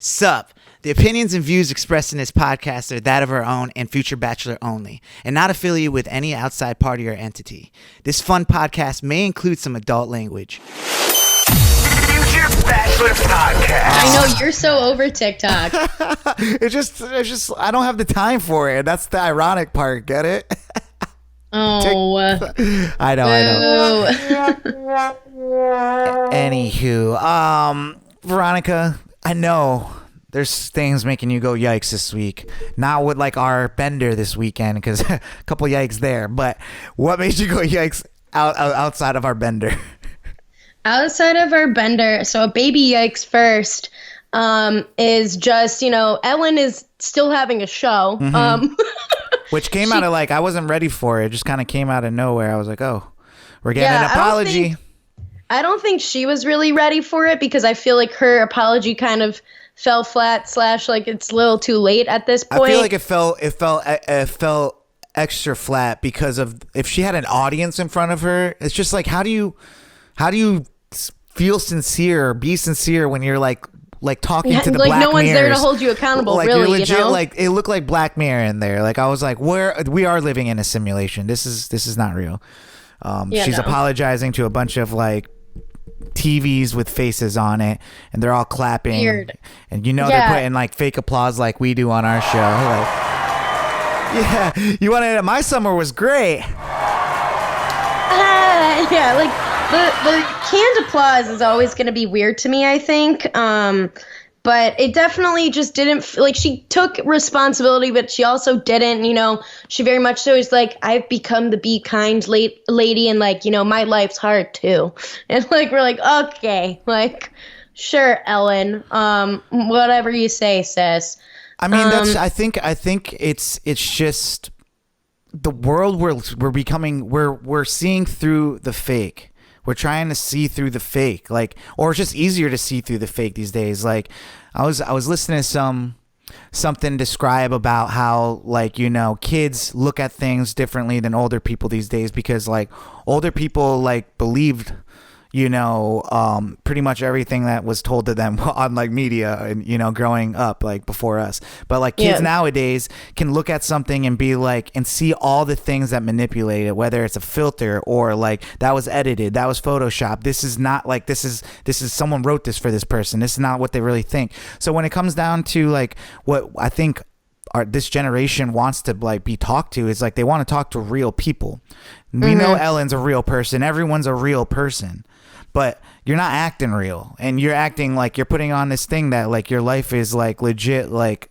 Sup. The opinions and views expressed in this podcast are that of our own and Future Bachelor only, and not affiliated with any outside party or entity. This fun podcast may include some adult language. Future Bachelor Podcast. I know you're so over TikTok. It's just, I don't have the time for it. That's the ironic part. Get it? Oh, I know. Anywho, Veronica, I know there's things making you go yikes this week. Not with like our bender this weekend, because a couple yikes there. But what made you go yikes outside of our bender? Outside of our bender, so a baby yikes first is just, Ellen is still having a show. Mm-hmm. Which came out of like, I wasn't ready for it. It just kind of came out of nowhere. I was like, oh, we're getting an apology. I don't think she was really ready for it, because I feel like her apology kind of fell flat / like it's a little too late at this point. I feel like it fell extra flat because of, if she had an audience in front of her, it's just like, how do you feel sincere or be sincere when you're like talking to the like Black no one's Mirrors. there to hold you accountable, like really, you're legit, like it looked like Black Mirror in there. Like I was like, we are living in a simulation. This is not real. She's apologizing to a bunch of like TVs with faces on it, and they're all clapping. Weird. And they're putting like fake applause like we do on our show. Like, yeah, you wanted it. My summer was great. Yeah, like the canned applause is always going to be weird to me, I think. But it definitely just didn't, like, she took responsibility, but she also didn't, she very much so is like, I've become the be kind lady, and like, my life's hard too. And like, we're like, okay, like, sure, Ellen, whatever you say, sis. I mean, I think it's just the world we're seeing through the fake. We're trying to see through the fake, like, or it's just easier to see through the fake these days. Like, I was listening to something describe about how, like, kids look at things differently than older people these days, because like older people like believed pretty much everything that was told to them on like media and growing up like before us. But like kids nowadays can look at something and be like, and see all the things that manipulate it, whether it's a filter or like that was edited, that was Photoshop, this is not like, this is someone wrote this for this person, this is not what they really think. So when it comes down to like what I think this generation wants to like be talked to, is like they want to talk to real people. We know Ellen's a real person, everyone's a real person, but you're not acting real, and you're acting like you're putting on this thing that like your life is like legit, like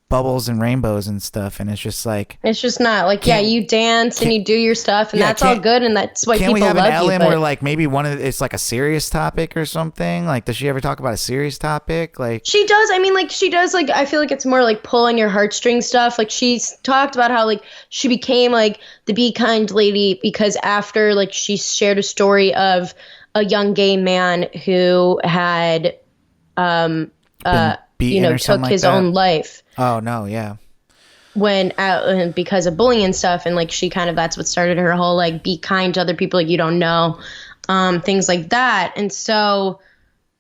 bubbles and rainbows and stuff, and it's just not like, you dance and you do your stuff, and that's all good, and that's why people love you. Can we have an Ellen where like maybe it's like a serious topic or something? Like, does she ever talk about a serious topic? Like, she does. I mean, like, she does. Like, I feel like it's more like pulling your heartstrings stuff. Like, she's talked about how like she became like the be kind lady because after like she shared a story of a young gay man who had took his own life. Oh no, yeah. When out because of bullying and stuff, and like she kind of, that's what started her whole like be kind to other people like you don't know, things like that. And so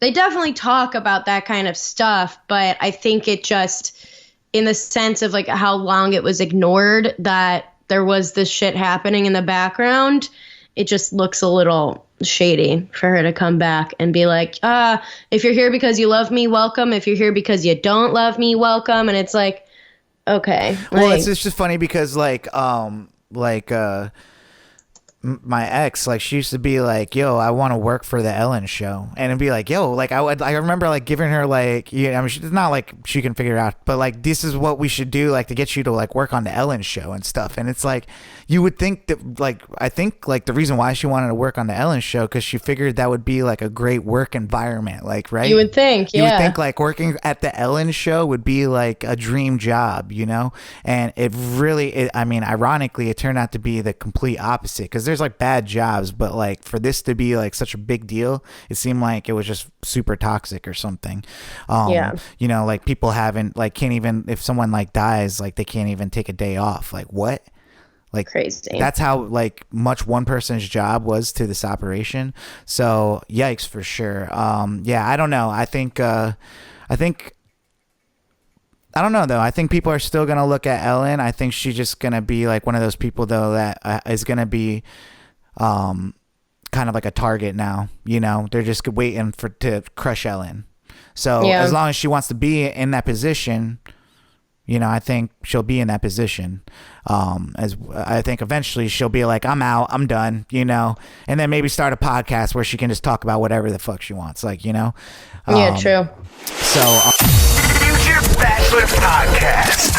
they definitely talk about that kind of stuff, but I think it just, in the sense of like how long it was ignored that there was this shit happening in the background, it just looks a little shady for her to come back and be like, if you're here because you love me, welcome. If you're here because you don't love me, welcome. And it's like, okay. Well, it's just funny because my ex, like, she used to be like, yo, I want to work for the Ellen show, and it'd be like, yo, like, I remember like giving her like, I mean, it's not like she can figure it out, but like, this is what we should do, like, to get you to like work on the Ellen show and stuff. And it's like, you would think that, like, I think like the reason why she wanted to work on the Ellen show, because she figured that would be like a great work environment, like, right? You would think, you would think like working at the Ellen show would be like a dream job, and it really, I mean, ironically, it turned out to be the complete opposite, because there's like bad jobs, but like for this to be like such a big deal, it seemed like it was just super toxic or something. Like people can't even, if someone like dies, like they can't even take a day off. Like, what? Like, crazy. That's how like much one person's job was to this operation. So yikes, for sure. I don't know. I think I think, I don't know though. I think people are still gonna look at Ellen. I think she's just gonna be like one of those people though that is gonna be, kind of like a target now. You know, they're just waiting to crush Ellen. So as long as she wants to be in that position, you know, I think she'll be in that position. As I think eventually she'll be like, I'm out, I'm done, you know, and then maybe start a podcast where she can just talk about whatever the fuck she wants, like, you know. Yeah, true. So, Future Bachelor Podcast.